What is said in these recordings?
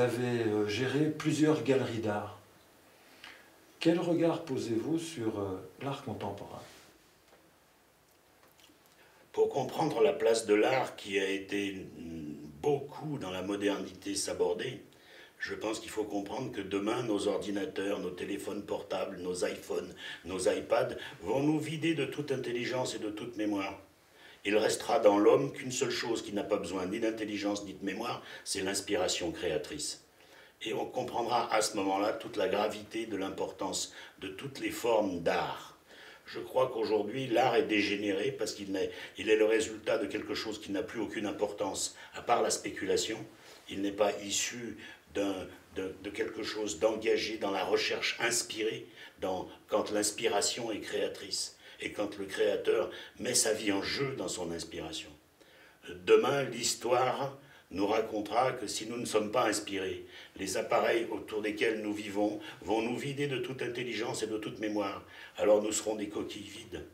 avez géré plusieurs galeries d'art. Quel regard posez-vous sur l'art contemporain? Pour comprendre la place de l'art qui a été beaucoup dans la modernité sabordée, je pense qu'il faut comprendre que demain, nos ordinateurs, nos téléphones portables, nos iPhones, nos iPads vont nous vider de toute intelligence et de toute mémoire. Il restera dans l'homme qu'une seule chose qui n'a pas besoin ni d'intelligence ni de mémoire, c'est l'inspiration créatrice. Et on comprendra à ce moment-là toute la gravité de l'importance de toutes les formes d'art. Je crois qu'aujourd'hui, l'art est dégénéré parce qu'il est le résultat de quelque chose qui n'a plus aucune importance, à part la spéculation. Il n'est pas issu de quelque chose d'engagé dans la recherche inspirée, quand l'inspiration est créatrice et quand le créateur met sa vie en jeu dans son inspiration. Demain, l'histoire nous racontera que si nous ne sommes pas inspirés, les appareils autour desquels nous vivons vont nous vider de toute intelligence et de toute mémoire. Alors nous serons des coquilles vides.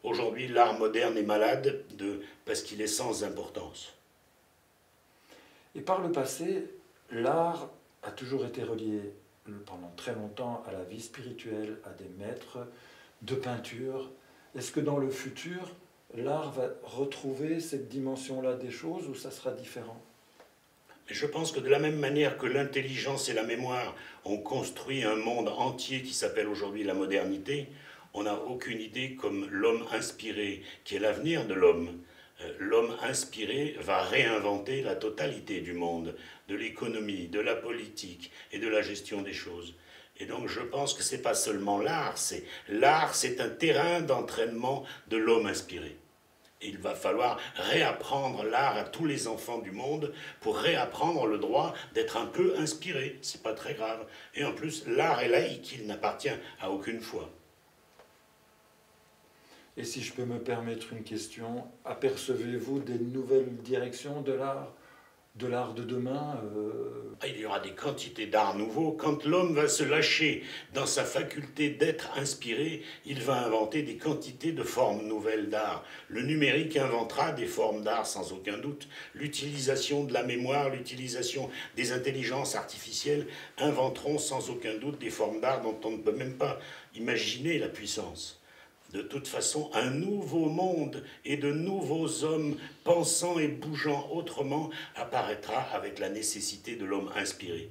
Aujourd'hui, l'art moderne est malade parce qu'il est sans importance. Et par le passé, l'art a toujours été relié pendant très longtemps à la vie spirituelle, à des maîtres de peinture. Est-ce que dans le futur, l'art va retrouver cette dimension-là des choses ou ça sera différent? Je pense que de la même manière que l'intelligence et la mémoire ont construit un monde entier qui s'appelle aujourd'hui la modernité, on n'a aucune idée comme l'homme inspiré, qui est l'avenir de l'homme. L'homme inspiré va réinventer la totalité du monde, de l'économie, de la politique et de la gestion des choses. Et donc je pense que ce n'est pas seulement l'art, c'est un terrain d'entraînement de l'homme inspiré. Et il va falloir réapprendre l'art à tous les enfants du monde pour réapprendre le droit d'être un peu inspiré. C'est pas très grave. Et en plus, l'art est laïque, il n'appartient à aucune foi. Et si je peux me permettre une question, apercevez-vous des nouvelles directions de l'art de demain? Il y aura des quantités d'art nouveaux. Quand l'homme va se lâcher dans sa faculté d'être inspiré, il va inventer des quantités de formes nouvelles d'art. Le numérique inventera des formes d'art sans aucun doute. L'utilisation de la mémoire, l'utilisation des intelligences artificielles inventeront sans aucun doute des formes d'art dont on ne peut même pas imaginer la puissance. De toute façon, un nouveau monde et de nouveaux hommes pensant et bougeant autrement apparaîtra avec la nécessité de l'homme inspiré.